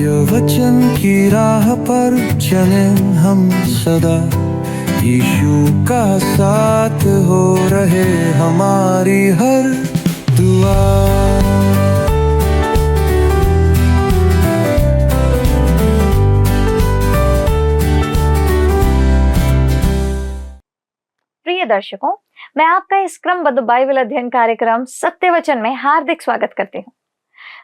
वचन की राह पर चले हम सदा, यीशु का साथ हो रहे हमारी हर दुआ। प्रिय दर्शकों, मैं आपका इस क्रमबद्ध बाइबल अध्ययन कार्यक्रम सत्य वचन में हार्दिक स्वागत करती हूँ।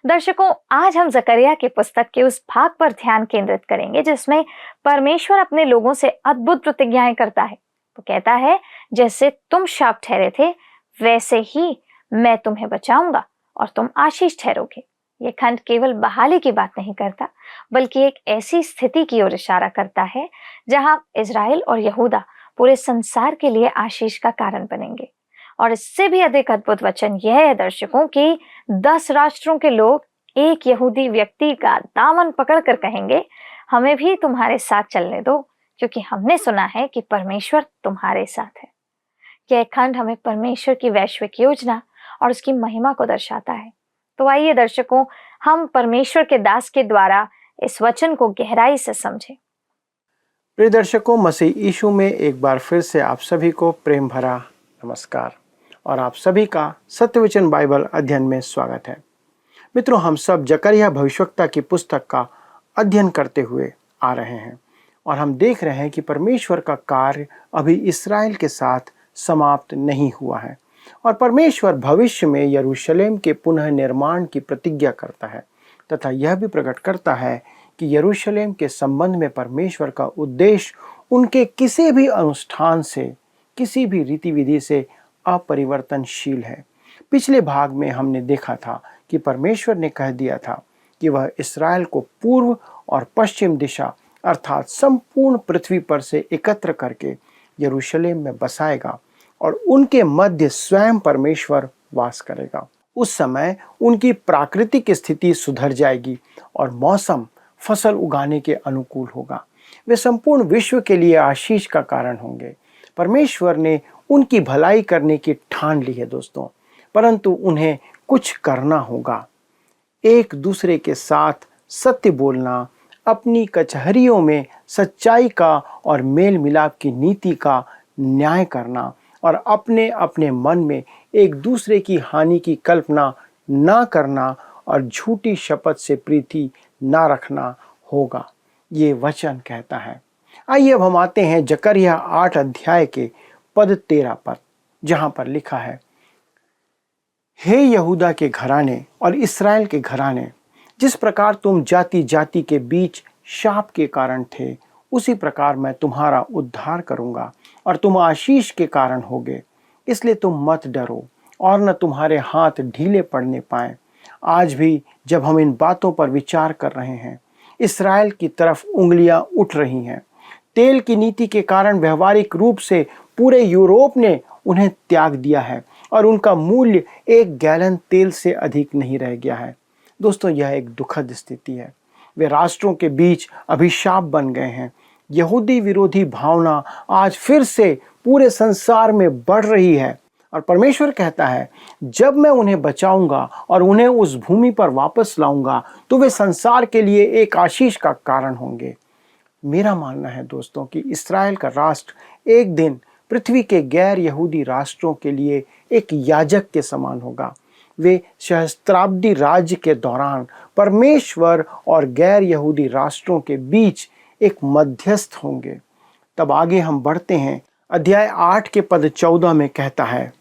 दर्शकों, आज हम जकरिया की पुस्तक के उस भाग पर ध्यान केंद्रित करेंगे जिसमें परमेश्वर अपने लोगों से अद्भुत प्रतिज्ञाएं करता है। वो कहता है, जैसे तुम शाप ठहरे थे वैसे ही मैं तुम्हें बचाऊंगा और तुम आशीष ठहरोगे। ये खंड केवल बहाली की बात नहीं करता, बल्कि एक ऐसी स्थिति की ओर इशारा करता है जहां इजराइल और यहूदा पूरे संसार के लिए आशीष का कारण बनेंगे। और इससे भी अधिक अद्भुत वचन यह है दर्शकों कि 10 राष्ट्रों के लोग एक यहूदी व्यक्ति का दामन पकड़कर कहेंगे, हमें भी तुम्हारे साथ चलने दो, क्योंकि हमने सुना है कि परमेश्वर तुम्हारे साथ है। यह खंड हमें परमेश्वर की वैश्विक योजना और उसकी महिमा को दर्शाता है। तो आइए दर्शकों, हम परमेश्वर के दास के द्वारा इस वचन को गहराई से समझें। प्रिय दर्शकों, मसीह यीशु में एक बार फिर से आप सभी को प्रेम भरा नमस्कार और आप सभी का सत्यवचन बाइबल अध्ययन में स्वागत है। मित्रों, हम सब जकरिया भविष्यवक्ता की पुस्तक का अध्ययन करते हुए आ रहे हैं और हम देख रहे हैं कि परमेश्वर का कार्य अभी इस्राएल के साथ समाप्त नहीं हुआ है और परमेश्वर भविष्य में यरूशलेम के पुनः निर्माण की प्रतिज्ञा करता है तथा यह भी प्रकट करता है कि यरूशलेम के संबंध में परमेश्वर का उद्देश्य उनके किसी भी अनुष्ठान से, किसी भी रीति विधि से अपरिवर्तनशील है। पिछले भाग में हमने देखा था कि परमेश्वर ने कह दिया था कि वह इस्राएल को पूर्व और पश्चिम दिशा अर्थात संपूर्ण पृथ्वी पर से एकत्र करके यरूशलेम में बसाएगा और उनके मध्य स्वयं परमेश्वर वास करेगा। उस समय उनकी प्राकृतिक स्थिति सुधर जाएगी और मौसम फसल उगाने के अनुकूल होगा। वे संपूर्ण विश्व के लिए आशीष का कारण होंगे। परमेश्वर ने उनकी भलाई करने की ठान ली है दोस्तों, परंतु उन्हें कुछ करना होगा। एक दूसरे के साथ सत्य बोलना, अपनी कचहरियों में सच्चाई का और मेल मिलाप की नीति का न्याय करना और अपने अपने मन में एक दूसरे की हानि की कल्पना ना करना और झूठी शपथ से प्रीति ना रखना होगा, ये वचन कहता है। आइए अब हम आते हैं जकरिया 8 अध्याय के पद 13 पर, जहां पर लिखा है, हे यहूदा के घराने और इस्राएल के घराने, जिस प्रकार तुम जाति जाति के बीच शाप के कारण थे, उसी प्रकार मैं तुम्हारा उद्धार करूंगा और तुम आशीष के कारण होगे। इसलिए तुम मत डरो और न तुम्हारे हाथ ढीले पड़ने पाए। आज भी जब हम इन बातों पर विचार कर रहे हैं, इस्राएल की तरफ उंगलियां उठ रही हैं। तेल की नीति के कारण व्यवहारिक रूप से पूरे यूरोप ने उन्हें त्याग दिया है और उनका मूल्य 1 गैलन तेल से अधिक नहीं रह गया है। दोस्तों, यह एक दुखद स्थिति है। वे राष्ट्रों के बीच अभिशाप बन गए हैं। यहूदी विरोधी भावना आज फिर से पूरे संसार में बढ़ रही है और परमेश्वर कहता है, जब मैं उन्हें बचाऊंगा और उन्हें उस भूमि पर वापस लाऊंगा तो वे संसार के लिए एक आशीष का कारण होंगे। मेरा मानना है दोस्तों कि इस्राएल का राष्ट्र एक दिन पृथ्वी के गैर यहूदी राष्ट्रों के लिए एक याजक के समान होगा। वे सहस्त्राब्दी राज्य के दौरान परमेश्वर और गैर यहूदी राष्ट्रों के बीच एक मध्यस्थ होंगे। तब आगे हम बढ़ते हैं। अध्याय 8 के पद 14 में कहता है,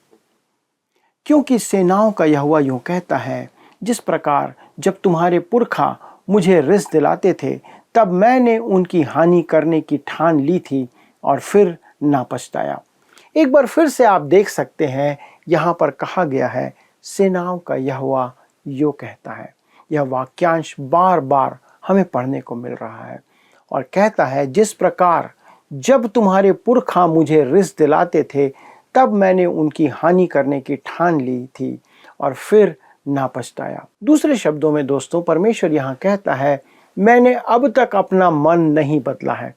क्योंकि सेनाओं का यहोवा यूं कहता है, जिस प्रकार जब तुम्हारे पुरखा मुझे रिस दिलाते थे, तब मैंने उनकी हानि करने की ठान ली थी और फिर ना पछताया। एक बार फिर से आप देख सकते हैं, यहाँ पर कहा गया है, सेनाओं का यहोवा यूं कहता है। यह वाक्यांश बार बार हमें पढ़ने को मिल रहा है और कहता है, जिस प्रकार जब तुम्हारे पुरखा मुझे रिस दिलाते थे, तब मैंने उनकी हानि करने की ठान ली थी और फिर ना पछताया। दूसरे शब्दों में दोस्तों, परमेश्वर यहाँ कहता है, मैंने अब तक अपना मन नहीं बदला है।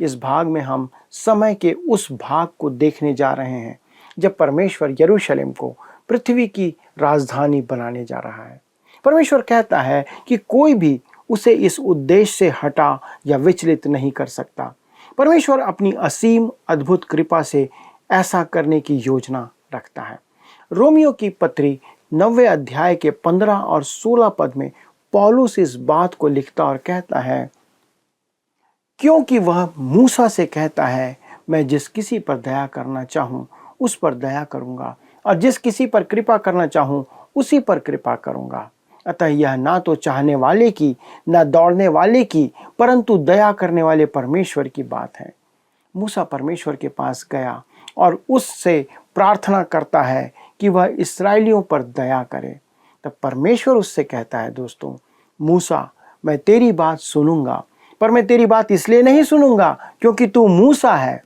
इस भाग में हम समय के उस भाग को देखने जा रहे हैं जब परमेश्वर यरूशलेम को पृथ्वी की राजधानी बनाने जा रहा है। परमेश्वर कहता है कि कोई भी उसे इस उद्देश्य से हटा या विचलित नहीं कर सकता। परमेश्वर अपनी असीम अद्भुत कृपा से ऐसा करने की योजना रखता है। रोमियो की पत्री 9वें अध्याय के 15 और 16 पद में पौलुस इस बात को लिखता और कहता है, क्योंकि वह मूसा से कहता है, मैं जिस किसी पर दया करना चाहूं उस पर दया करूंगा, और जिस किसी पर कृपा करना चाहूं उसी पर कृपा करूंगा। अतः यह ना तो चाहने वाले की, ना दौड़ने वाले की, परंतु दया करने वाले परमेश्वर की बात है। मूसा परमेश्वर के पास गया और उससे प्रार्थना करता है कि वह इस्राएलियों पर दया करे। तब परमेश्वर उससे कहता है, दोस्तों, मूसा, मैं तेरी बात सुनूंगा, पर मैं तेरी बात इसलिए नहीं सुनूंगा क्योंकि तू मूसा है।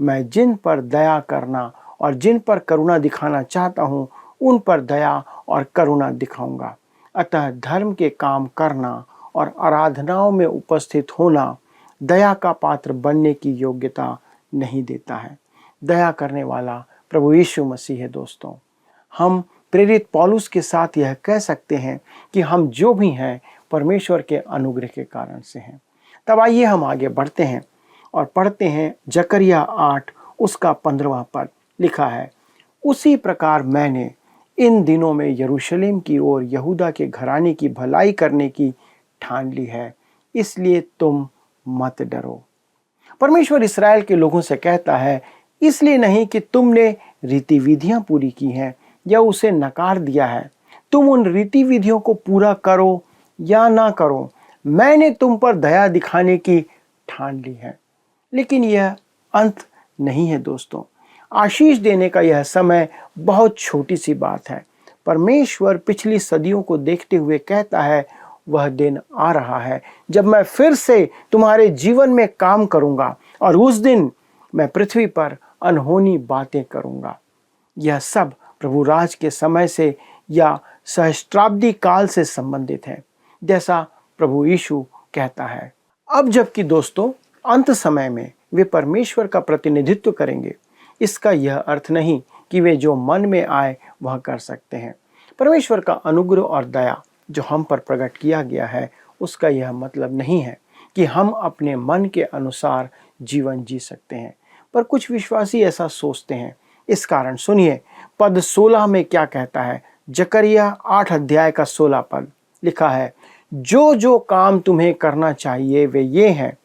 मैं जिन पर दया करना और जिन पर करुणा दिखाना चाहता हूं उन पर दया और करुणा दिखाऊंगा। अतः धर्म के काम करना और आराधनाओं में उपस्थित होना दया का पात्र बनने की योग्यता नहीं देता है। दया करने वाला प्रभु यीशु मसीह है। दोस्तों, हम प्रेरित पौलुस के साथ यह कह सकते हैं कि हम जो भी हैं परमेश्वर के अनुग्रह के कारण से हैं। तब आइए हम आगे बढ़ते हैं और पढ़ते हैं जकरिया 8 उसका 15वां पद। लिखा है, उसी प्रकार मैंने इन दिनों में यरूशलेम की ओर यहूदा के घराने की भलाई करने की ठान ली है, इसलिए तुम मत डरो। परमेश्वर इस्राएल के लोगों से कहता है, इसलिए नहीं कि तुमने रीति विधियां पूरी की हैं या उसे नकार दिया है। तुम उन रीति विधियों को पूरा करो या ना करो, मैंने तुम पर दया दिखाने की ठान ली है। लेकिन यह अंत नहीं है। दोस्तों, आशीष देने का यह समय बहुत छोटी सी बात है। परमेश्वर पिछली सदियों को देखते हुए कहता है, वह दिन आ रहा है जब मैं फिर से तुम्हारे जीवन में काम करूंगा और उस दिन मैं पृथ्वी पर अनहोनी बातें करूंगा। यह सब प्रभु राज के समय से या सहस्त्राब्दी काल से संबंधित है, जैसा प्रभु यीशु कहता है। अब जबकि दोस्तों अंत समय में वे परमेश्वर का प्रतिनिधित्व करेंगे, इसका यह अर्थ नहीं कि वे जो मन में आए वह कर सकते हैं। परमेश्वर का अनुग्रह और दया जो हम पर प्रकट किया गया है, उसका यह मतलब नहीं है कि हम अपने मन के अनुसार जीवन जी सकते हैं, पर कुछ विश्वासी ऐसा सोचते हैं। इस कारण सुनिए पद 16 में क्या कहता है। जकरिया 8 अध्याय का 16 पद लिखा है, जो जो काम तुम्हें करना चाहिए वे ये हैं,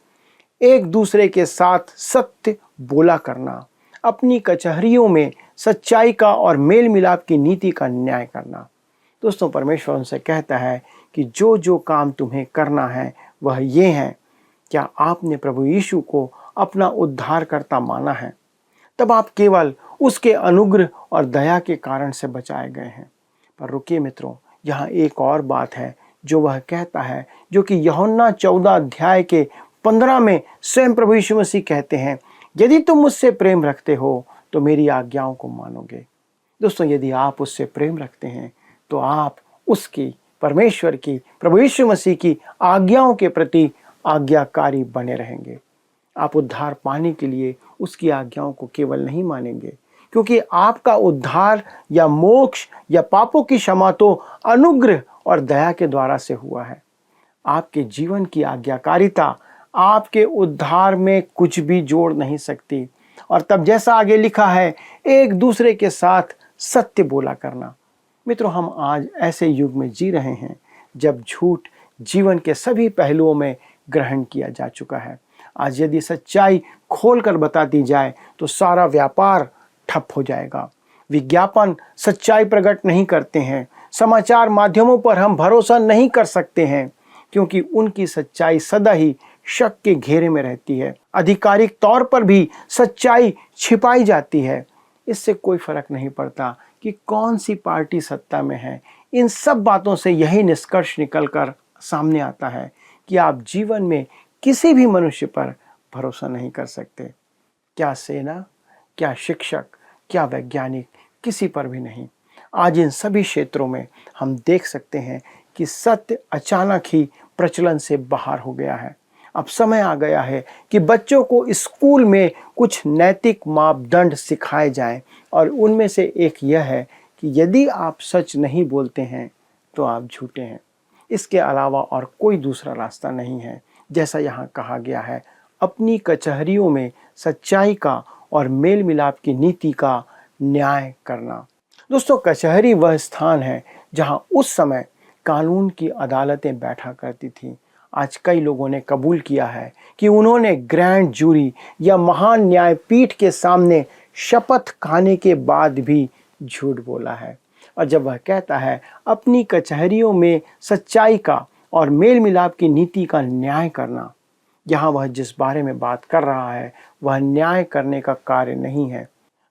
एक दूसरे के साथ सत्य बोला करना, अपनी कचहरियों में सच्चाई का और मेल मिलाप की नीति का न्याय करना। दोस्तों, परमेश्वर उनसे कहता है कि जो जो काम तुम्हें करना है वह ये हैं। क्या आपने प्रभु यीशु को अपना उद्धारकर्ता माना है? तब आप केवल उसके अनुग्रह और दया के कारण से बचाए गए हैं। पर रुकिए मित्रों, यहाँ एक और बात है जो वह कहता है, जो कि यूहन्ना 14 अध्याय के 15 में स्वयं प्रभु यीशु मसीह कहते हैं, यदि तुम मुझसे प्रेम रखते हो तो मेरी आज्ञाओं को मानोगे। दोस्तों, यदि आप उससे प्रेम रखते हैं तो आप उसकी, परमेश्वर की, प्रभु यीशु मसीह की आज्ञाओं के प्रति आज्ञाकारी बने रहेंगे। आप उद्धार पाने के लिए उसकी आज्ञाओं को केवल नहीं मानेंगे, क्योंकि आपका उद्धार या मोक्ष या पापों की क्षमा तो अनुग्रह और दया के द्वारा से हुआ है। आपके जीवन की आज्ञाकारिता आपके उद्धार में कुछ भी जोड़ नहीं सकती। और तब जैसा आगे लिखा है, एक दूसरे के साथ सत्य बोला करना। मित्रों, हम आज ऐसे युग में जी रहे हैं जब झूठ जीवन के सभी पहलुओं में ग्रहण किया जा चुका है। आज यदि सच्चाई खोलकर बता दी जाए तो सारा व्यापार ठप हो जाएगा। विज्ञापन सच्चाई प्रकट नहीं करते हैं। समाचार माध्यमों पर हम भरोसा नहीं कर सकते हैं, क्योंकि उनकी सच्चाई सदा ही शक के घेरे में रहती है। आधिकारिक तौर पर भी सच्चाई छिपाई जाती है। इससे कोई फर्क नहीं पड़ता कि कौन सी पार्टी सत्ता में है। इन सब बातों से यही निष्कर्ष निकलकर सामने आता है कि आप जीवन में किसी भी मनुष्य पर भरोसा नहीं कर सकते। क्या सेना, क्या शिक्षक, क्या वैज्ञानिक, किसी पर भी नहीं। आज इन सभी क्षेत्रों में हम देख सकते हैं कि सत्य अचानक ही प्रचलन से बाहर हो गया है। अब समय आ गया है कि बच्चों को स्कूल में कुछ नैतिक मापदंड सिखाए जाएं, और उनमें से एक यह है कि यदि आप सच नहीं बोलते हैं तो आप झूठे हैं। इसके अलावा और कोई दूसरा रास्ता नहीं है। जैसा यहाँ कहा गया है, अपनी कचहरियों में सच्चाई का और मेल मिलाप की नीति का न्याय करना। दोस्तों, कचहरी वह स्थान है जहाँ उस समय कानून की अदालतें बैठा करती थीं। आज कई लोगों ने कबूल किया है कि उन्होंने ग्रैंड जूरी या महान न्यायपीठ के सामने शपथ खाने के बाद भी झूठ बोला है। और जब वह कहता है अपनी कचहरियों में सच्चाई का और मेल मिलाप की नीति का न्याय करना, यहाँ वह जिस बारे में बात कर रहा है वह न्याय करने का कार्य नहीं है।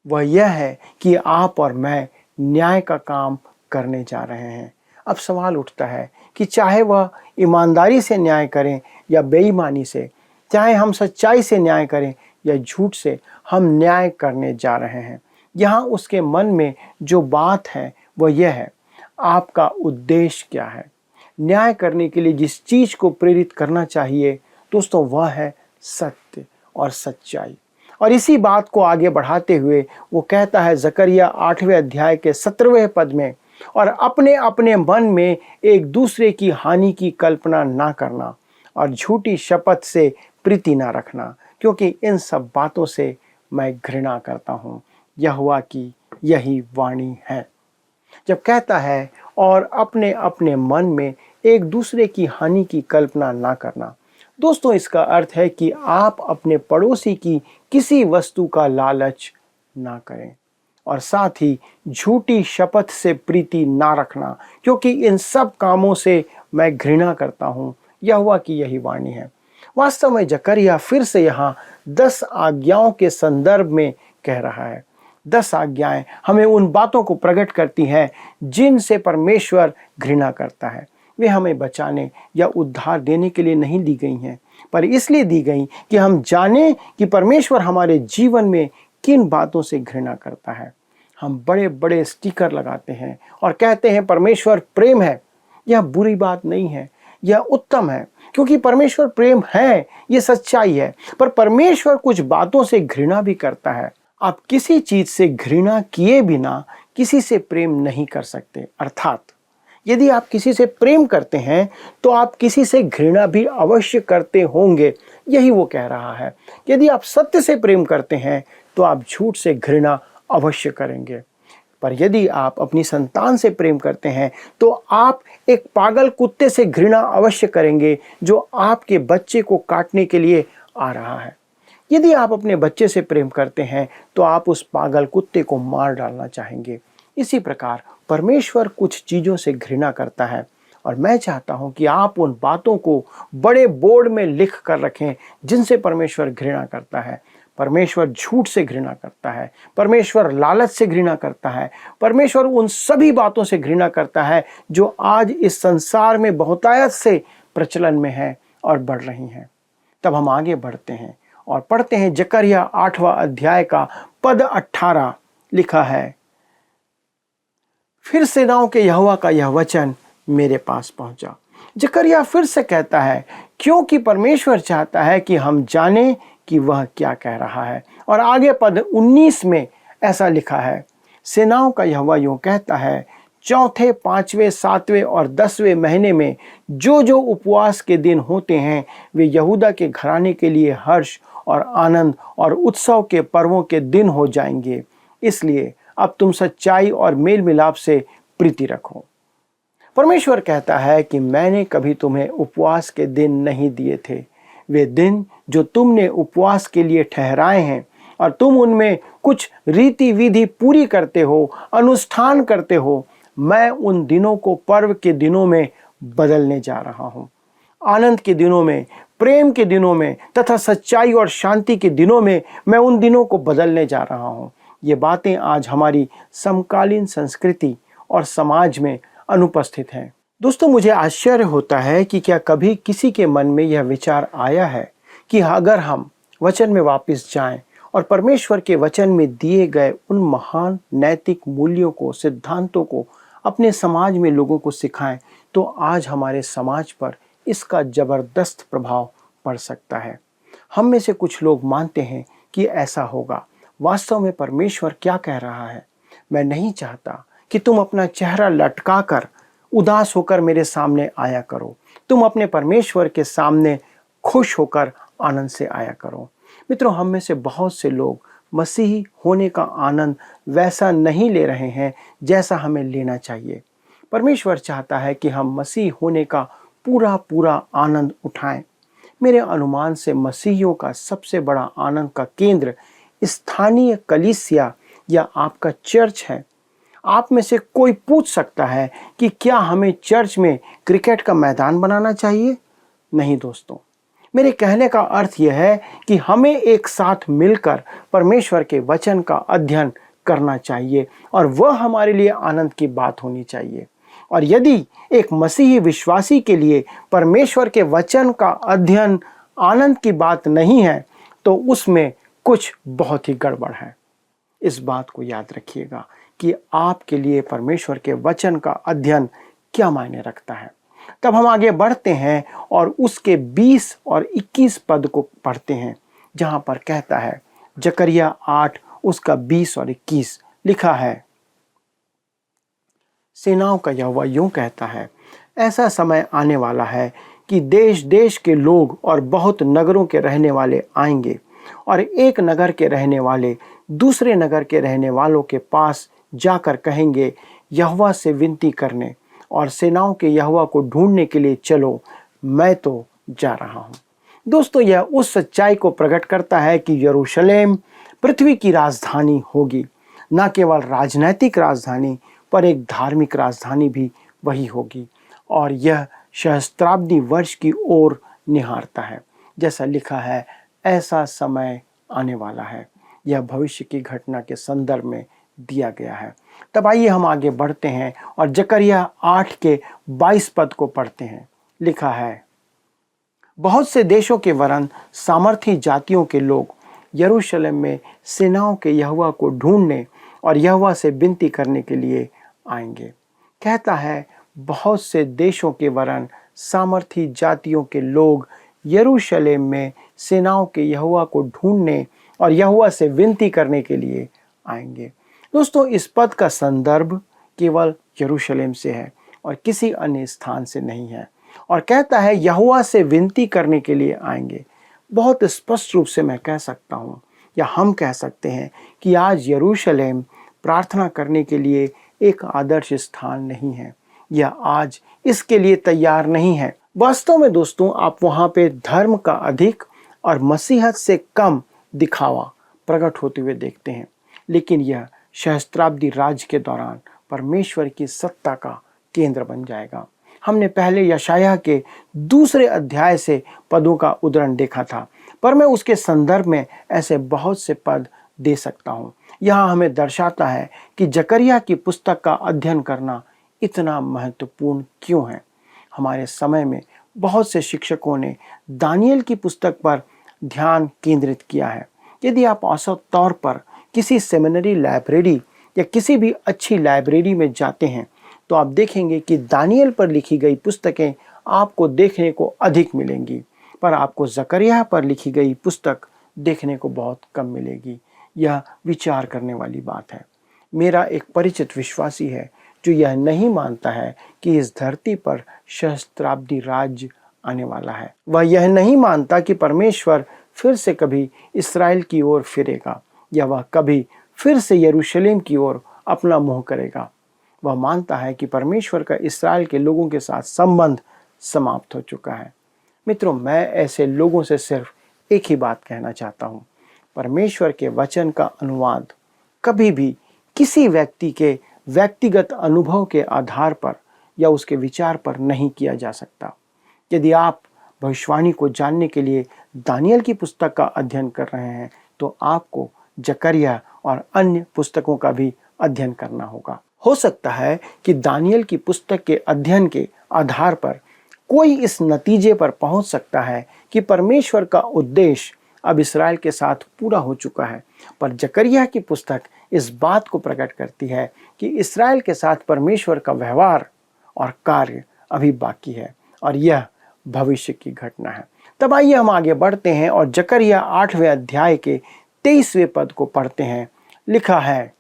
वह यह है कि आप और मैं न्याय का काम करने जा रहे हैं। अब सवाल उठता है कि चाहे वह ईमानदारी से न्याय करें या बेईमानी से, चाहे हम सच्चाई से न्याय करें या झूठ से, हम न्याय करने जा रहे हैं। यहाँ उसके मन में जो बात है वह यह है, आपका उद्देश्य क्या है। न्याय करने के लिए जिस चीज़ को प्रेरित करना चाहिए दोस्तों, वह है सत्य और सच्चाई। और इसी बात को आगे बढ़ाते हुए वो कहता है जकरिया 8वें अध्याय के 17वें पद में, और अपने अपने मन में एक दूसरे की हानि की कल्पना ना करना और झूठी शपथ से प्रीति ना रखना, क्योंकि इन सब बातों से मैं घृणा करता हूँ। यहोवा की यही वाणी है। जब कहता है और अपने अपने मन में एक दूसरे की हानि की कल्पना ना करना, दोस्तों इसका अर्थ है कि आप अपने पड़ोसी की किसी वस्तु का लालच ना करें और साथ ही झूठी शपथ से प्रीति ना रखना, क्योंकि इन सब कामों से मैं घृणा करता हूँ। यहोवा की यही वाणी है। वास्तव में जकरिया फिर से यहाँ 10 आज्ञाओं के संदर्भ में कह रहा है। 10 आज्ञाएं हमें उन बातों को प्रकट करती हैं जिनसे परमेश्वर घृणा करता है। वे हमें बचाने या उद्धार देने के लिए नहीं दी गई हैं, पर इसलिए दी गई कि हम जानें कि परमेश्वर हमारे जीवन में किन बातों से घृणा करता है। हम बड़े बड़े स्टिकर लगाते हैं और कहते हैं परमेश्वर प्रेम है। यह बुरी बात नहीं है, यह उत्तम है, क्योंकि परमेश्वर प्रेम है, ये सच्चाई है। पर परमेश्वर कुछ बातों से घृणा भी करता है। आप किसी चीज से घृणा किए बिना किसी से प्रेम नहीं कर सकते। अर्थात यदि आप किसी से प्रेम करते हैं तो आप किसी से घृणा भी अवश्य करते होंगे। यही वो कह रहा है। यदि आप सत्य से प्रेम करते हैं तो आप झूठ से घृणा अवश्य करेंगे। पर यदि आप अपनी संतान से प्रेम करते हैं तो आप एक पागल कुत्ते से घृणा अवश्य करेंगे जो आपके बच्चे को काटने के लिए आ रहा है। यदि आप अपने बच्चे से प्रेम करते हैं तो आप उस पागल कुत्ते को मार डालना चाहेंगे। इसी प्रकार परमेश्वर कुछ चीज़ों से घृणा करता है और मैं चाहता हूं कि आप उन बातों को बड़े बोर्ड में लिख कर रखें जिनसे परमेश्वर घृणा करता है। परमेश्वर झूठ से घृणा करता है, परमेश्वर लालच से घृणा करता है, परमेश्वर उन सभी बातों से घृणा करता है जो आज इस संसार में बहुतायत से प्रचलन में है और बढ़ रही हैं। तब हम आगे बढ़ते हैं और पढ़ते हैं जकरिया 8वां अध्याय का पद 18 लिखा है, फिर सेनाओं के यहोवा का यह वचन मेरे पास पहुंचा। जकरिया फिर से कहता है क्योंकि परमेश्वर चाहता है कि हम जानें कि वह क्या कह रहा है। और आगे पद 19 में ऐसा लिखा है, सेनाओं का यहोवा यूं कहता है, चौथे, 5वें, 7वें और 10वें महीने में जो जो उपवास के दिन होते हैं वे यहूदा के घराने के लिए हर्ष और आनंद और उत्सव के पर्वों के दिन हो जाएंगे। इसलिए अब तुम सच्चाई और मेल मिलाप से प्रीति रखो। परमेश्वर कहता है कि मैंने कभी तुम्हें उपवास के दिन नहीं दिए थे। वे दिन जो तुमने उपवास के लिए ठहराए हैं और तुम उनमें कुछ रीति विधि पूरी करते हो, अनुष्ठान करते हो, मैं उन दिनों को पर्व के दिनों में बदलने जा रहा हूँ। आनंद के दिनों में, प्रेम के दिनों में तथा सच्चाई और शांति के दिनों में मैं उन दिनों को बदलने जा रहा हूँ। ये बातें आज हमारी समकालीन संस्कृति और समाज में अनुपस्थित हैं। दोस्तों, मुझे आश्चर्य होता है कि क्या कभी किसी के मन में यह विचार आया है कि अगर हम वचन में वापस जाएं और परमेश्वर के वचन में दिए गए उन महान नैतिक मूल्यों को, सिद्धांतों को अपने समाज में लोगों को सिखाएं तो आज हमारे समाज पर इसका जबरदस्त प्रभाव पड़ सकता है। हम में से कुछ लोग मानते हैं कि ऐसा होगा। वास्तव में परमेश्वर क्या कह रहा है? मैं नहीं चाहता कि तुम अपना चेहरा लटकाकर उदास होकर मेरे सामने आया करो। तुम अपने परमेश्वर के सामने खुश होकर आनंद से आया करो। मित्रों, हम में से बहुत से लोग मसीही होने का आनंद वैसा नहीं ले रहे हैं जैसा हमें लेना चाहिए। परमेश्वर चाहता है कि हम मसीह होने का पूरा पूरा आनंद उठाएं। मेरे अनुमान से मसीहियों का सबसे बड़ा आनंद का केंद्र स्थानीय कलीसिया या आपका चर्च है। आप में से कोई पूछ सकता है कि क्या हमें चर्च में क्रिकेट का मैदान बनाना चाहिए? नहीं दोस्तों, मेरे कहने का अर्थ यह है कि हमें एक साथ मिलकर परमेश्वर के वचन का अध्ययन करना चाहिए और वह हमारे लिए आनंद की बात होनी चाहिए। और यदि एक मसीही विश्वासी के लिए परमेश्वर के वचन का अध्ययन आनंद की बात नहीं है तो उसमें कुछ बहुत ही गड़बड़ है। इस बात को याद रखिएगा कि आपके लिए परमेश्वर के वचन का अध्ययन क्या मायने रखता है। तब हम आगे बढ़ते हैं और उसके 20 और 21 पद को पढ़ते हैं, जहां पर कहता है, जकरिया 8 उसका 20 और 21 लिखा है, सेनाओं का यहोवा यूं कहता है, ऐसा समय आने वाला है कि देश देश के लोग और बहुत नगरों के रहने वाले आएंगे और एक नगर के रहने वाले दूसरे नगर के रहने वालों के पास जाकर कहेंगे, यहोवा से विनती करने और सेनाओं के यहोवा को ढूंढने के लिए चलो, मैं तो जा रहा हूं। दोस्तों, यह उस सच्चाई को प्रकट करता है कि यरूशलेम पृथ्वी की राजधानी होगी। न केवल राजनैतिक राजधानी पर एक धार्मिक राजधानी भी वही होगी और यह सहस्त्राब्दी वर्ष की ओर निहारता है। जैसा लिखा है, ऐसा समय आने वाला है। यह भविष्य की घटना के संदर्भ में दिया गया है। तब आइए हम आगे बढ़ते हैं और जकरिया 8 के 22 पद को पढ़ते हैं। लिखा है, बहुत से देशों के वरन सामर्थी जातियों के लोग यरूशलेम में सेनाओं के यहोवा को ढूंढने और यहोवा से विनती करने के लिए आएंगे। कहता है, बहुत से देशों के वरन सामर्थी जातियों के लोग यरूशलेम में सेनाओं के यहोवा को ढूंढने और यहोवा से विनती करने के लिए आएंगे। दोस्तों, इस पद का संदर्भ केवल यरूशलेम से है और किसी अन्य स्थान से नहीं है। और कहता है, यहोवा से विनती करने के लिए आएंगे। बहुत स्पष्ट रूप से मैं कह सकता हूँ या हम कह सकते हैं कि आज यरूशलेम प्रार्थना करने के लिए एक आदर्श स्थान नहीं है या आज इसके लिए तैयार नहीं है। वास्तव में दोस्तों, आप वहाँ पे धर्म का अधिक और मसीहत से कम दिखावा प्रकट होते हुए देखते हैं, लेकिन यह सहस्त्राब्दी राज्य के दौरान परमेश्वर की सत्ता का केंद्र बन जाएगा। हमने पहले यशायाह के 2 अध्याय से पदों का उद्धरण देखा था, पर मैं उसके संदर्भ में ऐसे बहुत से पद दे सकता हूँ। यहाँ हमें दर्शाता है कि जकरिया की पुस्तक का अध्ययन करना इतना महत्वपूर्ण क्यों है। हमारे समय में बहुत से शिक्षकों ने दानियल की पुस्तक पर ध्यान केंद्रित किया है। यदि आप औसत तौर पर किसी सेमिनरी लाइब्रेरी या किसी भी अच्छी लाइब्रेरी में जाते हैं तो आप देखेंगे कि दानियल पर लिखी गई पुस्तकें आपको देखने को अधिक मिलेंगी, पर आपको जकरिया पर लिखी गई पुस्तक देखने को बहुत कम मिलेगी। यह विचार करने वाली बात है। मेरा एक परिचित विश्वासी है जो यह नहीं मानता है कि इस धरती पर सहस्त्राब्दी राज्य आने वाला है। वह यह नहीं मानता कि परमेश्वर फिर से कभी इस्राएल की ओर फिरेगा या वह कभी फिर से यरूशलेम की ओर अपना मुंह करेगा। वह मानता है कि परमेश्वर का इस्राएल के लोगों के साथ संबंध समाप्त हो चुका है। मित्रों, मैं ऐसे लोगों से सिर्फ एक ही बात कहना चाहता हूँ, परमेश्वर के वचन का अनुवाद कभी भी किसी व्यक्ति के व्यक्तिगत अनुभव के आधार पर या उसके विचार पर नहीं किया जा सकता। यदि आप भविष्यवाणी को जानने के लिए दानियल की पुस्तक का अध्ययन कर रहे हैं तो आपको जकरिया और अन्य पुस्तकों का भी अध्ययन करना होगा। हो सकता है कि दानियल की पुस्तक के अध्ययन के आधार पर कोई इस नतीजे पर पहुंच सकता है कि परमेश्वर का उद्देश्य अब इस्राएल के साथ पूरा हो चुका है, पर जकरिया की पुस्तक इस बात को प्रकट करती है कि इस्राएल के साथ परमेश्वर का व्यवहार और कार्य अभी बाकी है और यह भविष्य की घटना है। तब आइए हम आगे बढ़ते हैं और जकरिया 8वें अध्याय के 23वें पद को पढ़ते हैं। लिखा है,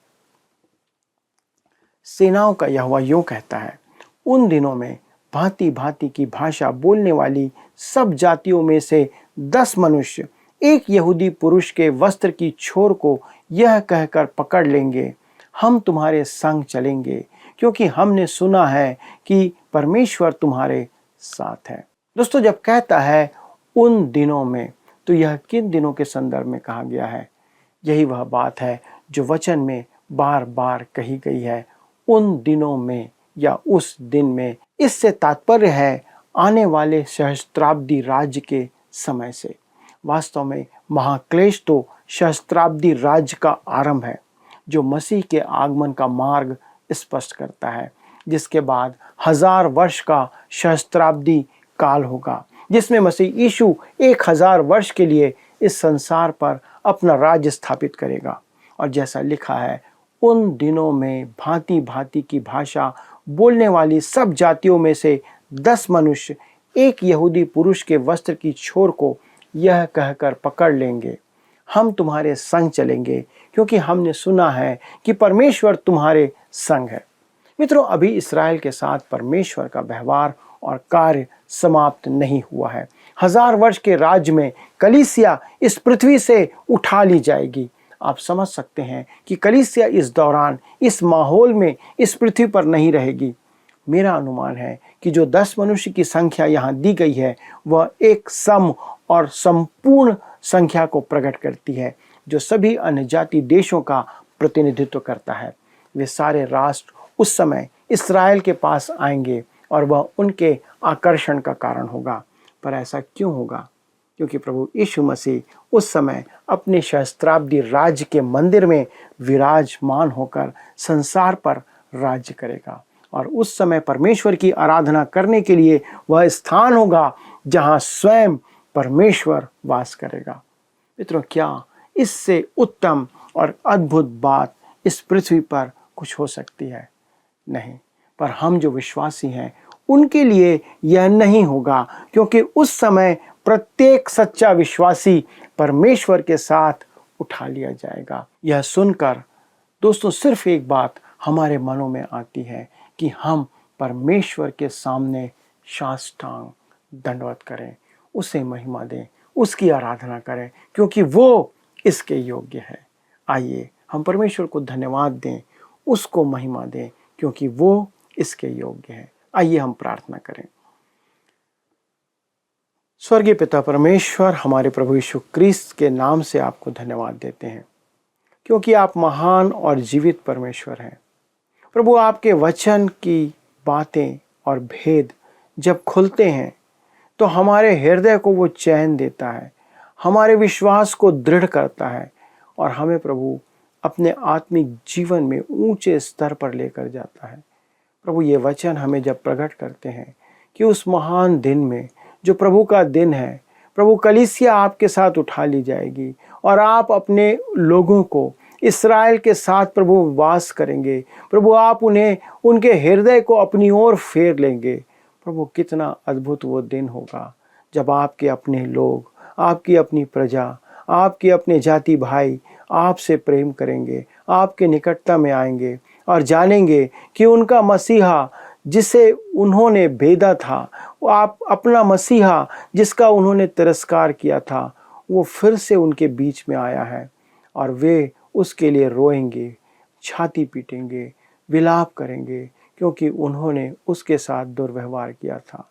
सेनाओं का यहोवा यूं कहता है, उन दिनों में भांति भांति की भाषा बोलने वाली सब जातियों में से 10 मनुष्य एक यहूदी पुरुष के वस्त्र की छोर को यह कहकर पकड़ लेंगे, हम तुम्हारे संग चलेंगे, क्योंकि हमने सुना है कि परमेश्वर तुम्हारे साथ है। दोस्तों, जब कहता है उन दिनों में, तो यह किन दिनों के संदर्भ में कहा गया है? यही वह बात है जो वचन में बार बार कही गई है, उन दिनों में या उस दिन में। इससे तात्पर्य है आने वाले सहस्त्राब्दी राज्य के समय से। वास्तव में महाक्लेश तो सहस्त्राब्दी राज्य का आरंभ है, जो मसीह के आगमन का मार्ग स्पष्ट करता है, जिसके बाद 1000 वर्ष का सहस्त्राब्दी काल होगा, जिसमें मसीह यीशु 1000 वर्ष के लिए इस संसार पर अपना राज्य स्थापित करेगा। और जैसा लिखा है, उन दिनों में भांति भांति की भाषा बोलने वाली सब जातियों में से 10 मनुष्य एक यहूदी पुरुष के वस्त्र की छोर को यह कहकर पकड़ लेंगे, हम तुम्हारे संग चलेंगे, क्योंकि हमने सुना है कि परमेश्वर तुम्हारे संग है। मित्रों, अभी इस्राएल के साथ परमेश्वर का व्यवहार और कार्य समाप्त नहीं हुआ है। 1000 वर्ष के राज्य में कलीसिया इस पृथ्वी से उठा ली जाएगी। आप समझ सकते हैं कि कलीसिया इस दौरान, इस माहौल में इस पृथ्वी पर नहीं रहेगी। मेरा अनुमान है कि जो 10 मनुष्य की संख्या यहाँ दी गई है, वह एक सम और संपूर्ण संख्या को प्रकट करती है, जो सभी अन्यजाति देशों का प्रतिनिधित्व करता है। वे सारे राष्ट्र उस समय इस्राएल के पास आएंगे और वह उनके आकर्षण का कारण होगा। पर ऐसा क्यों होगा? क्योंकि प्रभु यीशु मसीह उस समय अपने सहस्त्राब्दी राज्य के मंदिर में विराजमान होकर संसार पर राज्य करेगा, और उस समय परमेश्वर की आराधना करने के लिए वह स्थान होगा जहां स्वयं परमेश्वर वास करेगा। मित्रों, क्या इससे उत्तम और अद्भुत बात इस पृथ्वी पर कुछ हो सकती है? नहीं। पर हम जो विश्वासी हैं उनके लिए यह नहीं होगा, क्योंकि उस समय प्रत्येक सच्चा विश्वासी परमेश्वर के साथ उठा लिया जाएगा। यह सुनकर दोस्तों सिर्फ एक बात हमारे मनों में आती है कि हम परमेश्वर के सामने साष्टांग दंडवत करें, उसे महिमा दें, उसकी आराधना करें, क्योंकि वो इसके योग्य है। आइए हम परमेश्वर को धन्यवाद दें, उसको महिमा दें, क्योंकि वो इसके योग्य है। आइए हम प्रार्थना करें। स्वर्गीय पिता परमेश्वर, हमारे प्रभु यीशु क्रिस्त के नाम से आपको धन्यवाद देते हैं, क्योंकि आप महान और जीवित परमेश्वर हैं। प्रभु, आपके वचन की बातें और भेद जब खुलते हैं तो हमारे हृदय को वो चैन देता है, हमारे विश्वास को दृढ़ करता है, और हमें प्रभु अपने आत्मिक जीवन में ऊंचे स्तर पर लेकर जाता है। प्रभु, ये वचन हमें जब प्रकट करते हैं कि उस महान दिन में, जो प्रभु का दिन है, प्रभु कलीसिया आपके साथ उठा ली जाएगी और आप अपने लोगों को इस्राएल के साथ प्रभु वास करेंगे। प्रभु, आप उन्हें, उनके हृदय को अपनी ओर फेर लेंगे। प्रभु, कितना अद्भुत वो दिन होगा जब आपके अपने लोग, आपकी अपनी प्रजा, आपके अपने जाति भाई आपसे प्रेम करेंगे, आपके निकटता में आएंगे और जानेंगे कि उनका मसीहा जिसे उन्होंने भेदा था, आप अपना मसीहा जिसका उन्होंने तिरस्कार किया था, वो फिर से उनके बीच में आया है, और वे उसके लिए रोएंगे, छाती पीटेंगे, विलाप करेंगे, क्योंकि उन्होंने उसके साथ दुर्व्यवहार किया था।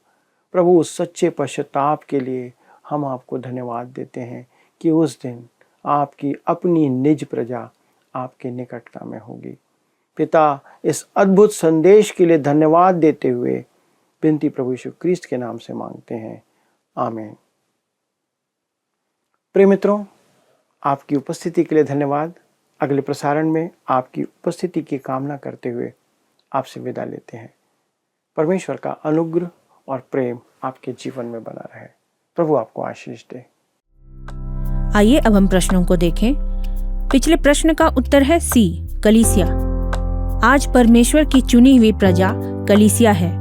प्रभु, उस सच्चे पश्चाताप के लिए हम आपको धन्यवाद देते हैं कि उस दिन आपकी अपनी निज प्रजा आपके निकटता में होगी। पिता, इस अद्भुत संदेश के लिए धन्यवाद देते हुए विनती प्रभु यीशु क्रिस्त के नाम से मांगते हैं, आमीन। प्रिय मित्रों, आपकी उपस्थिति के लिए धन्यवाद। अगले प्रसारण में आपकी उपस्थिति की कामना करते हुए आपसे विदा लेते हैं। परमेश्वर का अनुग्रह और प्रेम आपके जीवन में बना रहे। प्रभु आपको आशीष दे। आइए अब हम प्रश्नों को देखें। पिछले प्रश्न का उत्तर है सी, कलीसिया। आज परमेश्वर की चुनी हुई प्रजा कलीसिया है।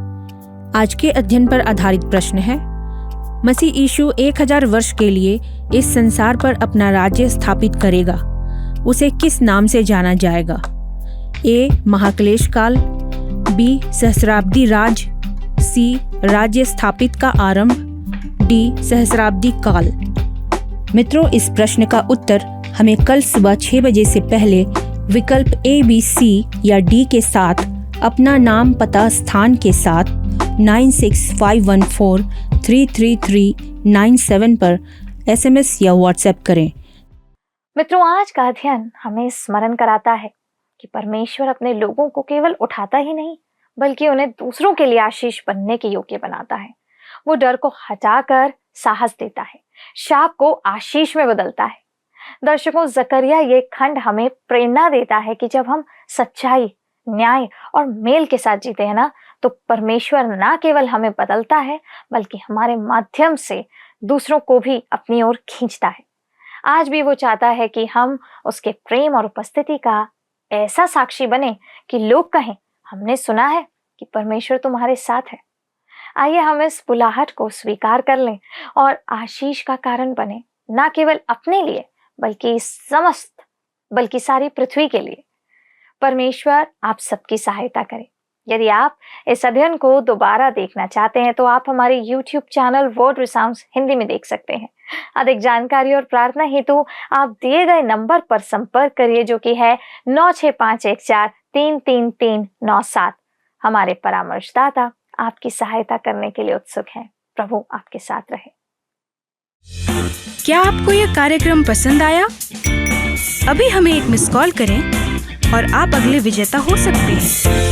आज के अध्ययन पर आधारित प्रश्न है, मसीह यीशु 1000 वर्ष के लिए इस संसार पर अपना राज्य स्थापित करेगा, उसे किस नाम से जाना जाएगा? ए, महाक्लेश काल, बी सहस्राब्दी राज, सी राज्य स्थापित का आरंभ, डी सहस्राब्दी काल। मित्रों, इस प्रश्न का उत्तर हमें कल सुबह 6 बजे से पहले विकल्प ए, बी, सी या डी के साथ अपना नाम, पता, स्थान के साथ 9651433397 पर SMS या WhatsApp करें। मित्रों, आज का अध्ययन हमें स्मरण कराता है कि परमेश्वर अपने लोगों को केवल उठाता ही नहीं बल्कि उन्हें दूसरों के लिए आशीष बनने के योग्य बनाता है। वो डर को हटाकर साहस देता है, शाप को आशीष में बदलता है। दर्शकों, जकरिया ये खंड हमें प्रेरणा देता है कि जब हम सच्चाई, न्याय और मेल के साथ जीते हैं ना, तो परमेश्वर ना केवल हमें बदलता है बल्कि हमारे माध्यम से दूसरों को भी अपनी ओर खींचता है। आज भी वो चाहता है कि हम उसके प्रेम और उपस्थिति का ऐसा साक्षी बने कि लोग कहें, हमने सुना है कि परमेश्वर तुम्हारे साथ है। आइए हम इस बुलाहट को स्वीकार कर लें और आशीष का कारण बने, ना केवल अपने लिए बल्कि सारी पृथ्वी के लिए। परमेश्वर आप सबकी सहायता करे। यदि आप इस अध्ययन को दोबारा देखना चाहते हैं तो आप हमारे YouTube चैनल वर्ड रिसाउंड्स हिंदी में देख सकते हैं। अधिक जानकारी और प्रार्थना हेतु आप दिए गए नंबर पर संपर्क करिए, जो कि है 9651433397। हमारे परामर्शदाता आपकी सहायता करने के लिए उत्सुक हैं। प्रभु आपके साथ रहे। क्या आपको यह कार्यक्रम पसंद आया? अभी हमें एक मिस कॉल करें और आप अगले विजेता हो सकते हैं।